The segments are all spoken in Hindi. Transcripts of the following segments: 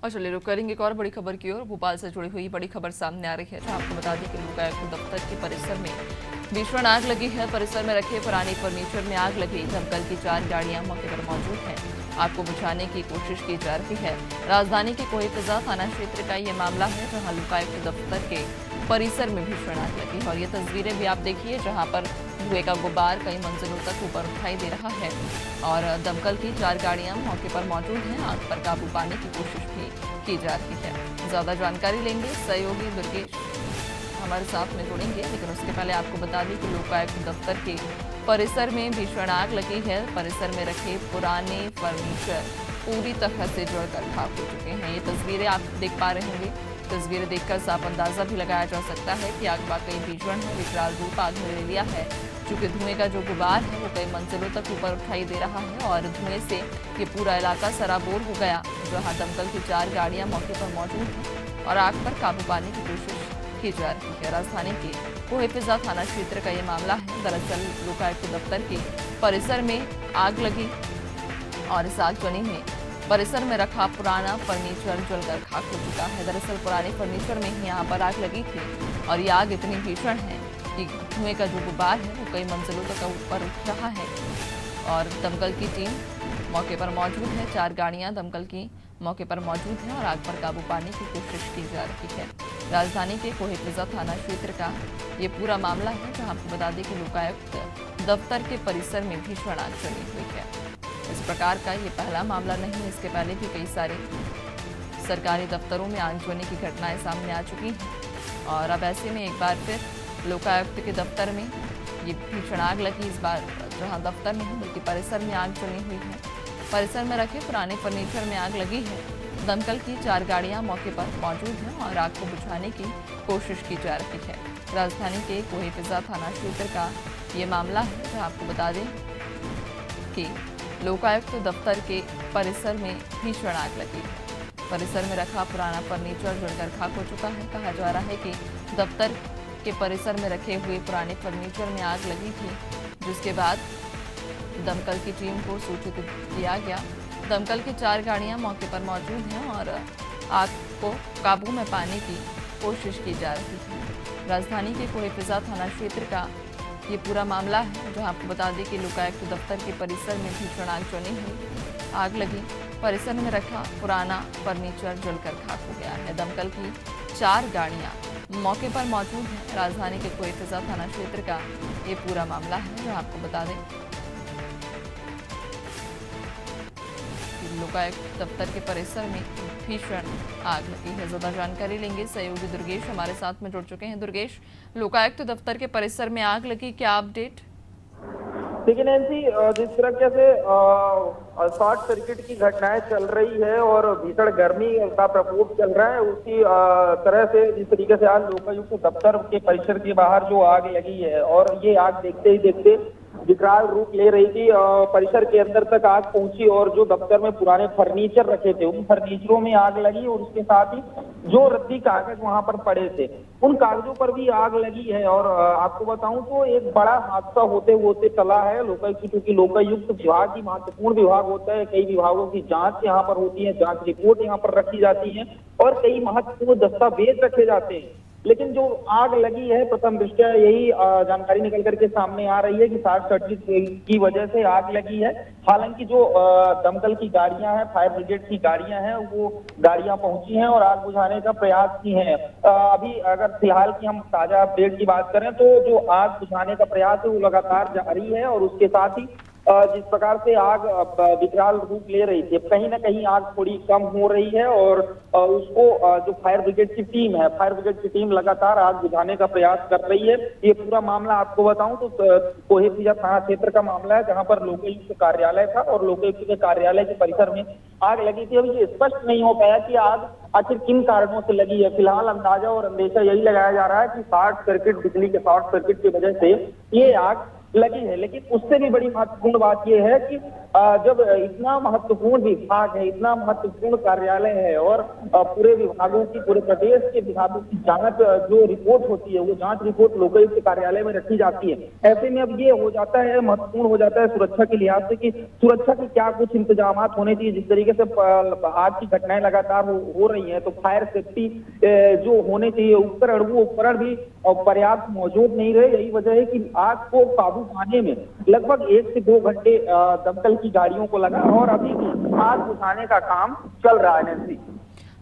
और चलिए रुक करेंगे एक और बड़ी खबर की ओर। भोपाल से जुड़ी हुई बड़ी खबर सामने आ रही है, जहां आपको बता दें कि लोकायुक्त दफ्तर के परिसर में भीषण आग लगी है। परिसर में रखे पुराने फर्नीचर में आग लगी। दमकल की 4 गाड़ियां मौके पर मौजूद हैं। आग को बुझाने की कोशिश की जा रही है। राजधानी के कोहेफिजा थाना क्षेत्र का ये मामला है, जहां लोकायुक्त दफ्तर के परिसर में भीषण आग लगी है। और ये तस्वीरें भी आप देखिए, जहां पर धुएं का गुब्बार कई मंजिलों तक ऊपर उठाई दे रहा है और दमकल की 4 गाड़ियां मौके पर मौजूद हैं। आग पर काबू पाने की कोशिश भी की जा रही है। ज्यादा जानकारी लेंगे सहयोगी दुर्गेश हमारे साथ में जुड़ेंगे, लेकिन उसके पहले आपको बता दें कि लोकायुक्त दफ्तर के परिसर में भीषण आग लगी है। परिसर में रखे पुराने फर्नीचर पूरी तरह से जलकर खाक हो चुके हैं। ये तस्वीरें आप देख पा रहे होंगे। तस्वीरें देखकर साफ अंदाजा भी लगाया जा सकता है कि आग वाकई भीषण है। विकराल रूप आग ने ले लिया है, चूंकि धुएं का जो गुबार है वो कई मंजिलों तक ऊपर उठाई दे रहा है और धुएं से ये पूरा इलाका सराबोर हो गया। जहां दमकल की 4 गाड़ियां मौके पर मौजूद हैं और आग पर काबू पाने की कोशिश की जा रही है। राजधानी के कोहेफिजा थाना क्षेत्र का ये मामला है। दरअसल लोकायुक्त दफ्तर के परिसर में आग लगी और इस आगजनी में परिसर में रखा पुराना फर्नीचर जलकर खाक हो चुका है। दरअसल पुराने फर्नीचर में ही यहाँ पर आग लगी थी और ये आग इतनी भीषण है कि धुएं का जो गुबार है वो कई मंजिलों तक ऊपर उठ रहा है और दमकल की टीम मौके पर मौजूद है। 4 गाड़ियां दमकल की मौके पर मौजूद हैं और आग पर काबू पाने की कोशिश की जा रही है। राजधानी के कोहेफिजा थाना क्षेत्र का ये पूरा मामला है, जहां आपको बता दें कि लोकायुक्त दफ्तर के परिसर में भीषण आग चली हुई है। इस प्रकार का ये पहला मामला नहीं है, इसके पहले भी कई सारे सरकारी दफ्तरों में आगजनी की घटनाएं सामने आ चुकी हैं और अब ऐसे में एक बार फिर लोकायुक्त के दफ्तर में ये भीषण आग लगी। इस बार जहां दफ्तर में नहीं बल्कि परिसर में आग चली हुई है। परिसर में रखे पुराने फर्नीचर में आग लगी है। दमकल की 4 गाड़ियां मौके पर मौजूद हैं और आग को बुझाने की कोशिश की जा रही है। राजधानी के कोहेफिजा थाना क्षेत्र का ये मामला है, जहां आपको बता दें कि लोकायुक्त दफ्तर के परिसर में भीषण आग लगी है। परिसर में रखा पुराना फर्नीचर जलकर खाक हो चुका है। कहा जा रहा है कि दफ्तर के परिसर में रखे हुए पुराने फर्नीचर में आग लगी थी, जिसके बाद दमकल की टीम को सूचित किया गया। दमकल की 4 गाड़ियां मौके पर मौजूद हैं और आग को काबू में पाने की कोशिश की जा रही है। राजधानी के कोहेफिजा थाना क्षेत्र का ये पूरा मामला है, जहां आपको बता दें कि लोकायुक्त दफ्तर के परिसर में भीषण आग चली हुई आग लगी। परिसर में रखा पुराना फर्नीचर जलकर खाक हो गया है। दमकल की 4 गाड़ियां मौके पर मौजूद हैं। राजधानी के कोहेफिजा थाना क्षेत्र का ये पूरा मामला है, जहां आपको बता दें कि लोकायुक्त दफ्तर के परिसर में भीषण आग लगी है। ज्यादा जानकारी लेंगे सहयोगी दुर्गेश हमारे साथ में जुड़ चुके हैं। दुर्गेश, लोकायुक्त दफ्तर के परिसर में आग लगी, क्या अपडेट? देखिए नैन्सी, जिस तरीके से शॉर्ट सर्किट की घटनाएं चल रही है और भीषण गर्मी का प्रकोप चल रहा है, उसी तरह से जिस तरीके से आज लोकायुक्त दफ्तर के परिसर के बाहर जो आग लगी है और ये आग देखते ही देखते विकराल रूप ले रही थी। परिसर के अंदर तक आग पहुंची और जो दफ्तर में पुराने फर्नीचर रखे थे उन फर्नीचरों में आग लगी और उसके साथ ही जो रद्दी कागज वहां पर पड़े थे उन कागजों पर भी आग लगी है। और आपको बताऊं तो एक बड़ा हादसा होते होते चला है। लोकायुक्त, क्योंकि लोकायुक्त विभाग ही महत्वपूर्ण विभाग होता है, कई विभागों की जांच यहाँ पर होती है, जांच रिपोर्ट यहाँ पर रखी जाती है और कई महत्वपूर्ण दस्तावेज रखे जाते हैं। लेकिन जो आग लगी है, प्रथम दृष्टया यही जानकारी निकल करके सामने आ रही है कि शॉर्ट सर्किट की वजह से आग लगी है। हालांकि जो दमकल की गाड़ियां हैं, फायर ब्रिगेड की गाड़ियां हैं, वो गाड़ियां पहुंची हैं और आग बुझाने का प्रयास की हैं। अभी अगर फिलहाल की हम ताजा अपडेट की बात करें तो जो आग बुझाने का प्रयास है वो लगातार जारी है और उसके साथ ही जिस प्रकार से आग विकराल रूप ले रही थी, कहीं ना कहीं आग थोड़ी कम हो रही है और उसको जो फायर ब्रिगेड की टीम है, फायर ब्रिगेड की टीम लगातार आग बुझाने का प्रयास कर रही है। ये पूरा मामला आपको बताऊं तो कोहेफिजा थाना क्षेत्र का मामला है, जहां पर लोकायुक्त कार्यालय था और लोकायुक्त के कार्यालय के परिसर में आग लगी थी। अभी ये स्पष्ट नहीं हो पाया कि आग आखिर किन कारणों से लगी है। फिलहाल अंदाजा और अंदेशा यही लगाया जा रहा है कि शॉर्ट सर्किट, बिजली के शॉर्ट सर्किट की वजह से ये आग लगी है। लेकिन उससे भी बड़ी महत्वपूर्ण बात यह है कि जब इतना महत्वपूर्ण विभाग है, इतना महत्वपूर्ण कार्यालय है और पूरे विभागों की, पूरे प्रदेश के विभागों की जांच जो रिपोर्ट होती है, वो जांच रिपोर्ट लोकायुक्त कार्यालय में रखी जाती है। ऐसे में अब ये हो जाता है, महत्वपूर्ण हो जाता है सुरक्षा के लिहाज से कि सुरक्षा के क्या कुछ इंतजाम होने चाहिए। जिस तरीके से आज की घटनाएं लगातार हो रही हैं, तो फायर सेफ्टी जो होने चाहिए उपकरण, वो उपकरण भी पर्याप्त मौजूद नहीं रहे। यही वजह है कि आग को काबू पाने में लगभग 1 से 2 घंटे दमकल की गाड़ियों को लगा और अभी भी आग बुझाने का काम चल रहा है। नैन्सी,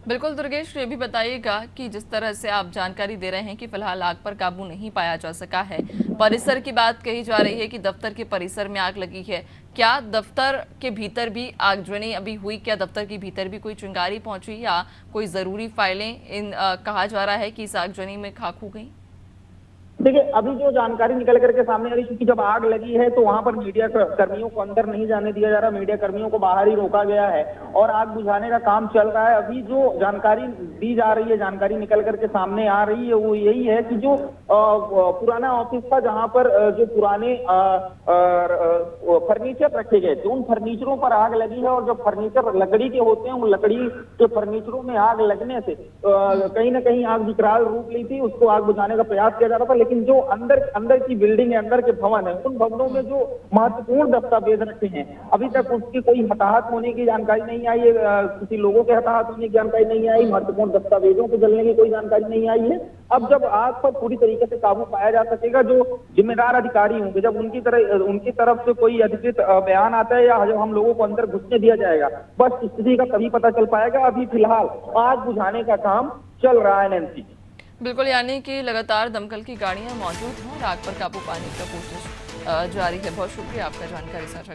बिल्कुल दुर्गेश, ये भी बताइएगा कि जिस तरह से आप जानकारी दे रहे हैं कि फिलहाल आग पर काबू नहीं पाया जा सका है, परिसर की बात कही जा रही है कि दफ्तर के परिसर में आग लगी है। क्या दफ्तर के भीतर भी आगजनी अभी हुई? क्या दफ्तर के भीतर भी कोई चिंगारी पहुंची या कोई जरूरी फाइलें कहा जा रहा है कि इस आगजनी में खाक हो गई? देखिए, अभी जो जानकारी निकल करके सामने आ रही है, क्योंकि जब आग लगी है तो वहां पर मीडिया कर्मियों को अंदर नहीं जाने दिया जा रहा, मीडिया कर्मियों को बाहर ही रोका गया है और आग बुझाने का काम चल रहा है। अभी जो जानकारी दी जा रही है, जानकारी निकल करके सामने आ रही है, वो यही है कि जो पुराना ऑफिस था, जहां पर जो पुराने फर्नीचर रखे गए थे, उन फर्नीचरों पर आग लगी है। और जब फर्नीचर लकड़ी के होते हैं, उन लकड़ी के फर्नीचरों में आग लगने से कहीं ना कहीं आग विकराल रूप ली थी। उसको आग बुझाने का प्रयास किया जा रहा था, लेकिन जो अंदर की बिल्डिंग है, अंदर के भवन है, उन भवनों में जो महत्वपूर्ण दस्तावेज रखे हैं, अभी तक उसकी कोई हताहत होने की जानकारी नहीं आई है। किसी लोगों के हताहत होने की जानकारी नहीं आई, महत्वपूर्ण दस्तावेजों के जलने की कोई जानकारी नहीं आई है। अब जब आग पर पूरी तरीके से काबू पाया जा सकेगा, जो जिम्मेदार अधिकारी होंगे, जब उनकी तरफ से कोई अधिकृत बयान आता है या जब हम लोगों को अंदर घुसने दिया जाएगा, बस स्थिति का तभी पता चल पाएगा। अभी फिलहाल आग बुझाने का काम चल रहा है। नैन्सी, बिल्कुल, यानी कि लगातार दमकल की गाड़ियां मौजूद हैं और आग पर काबू पाने का कोशिश जारी है। बहुत शुक्रिया आपका जानकारी साझा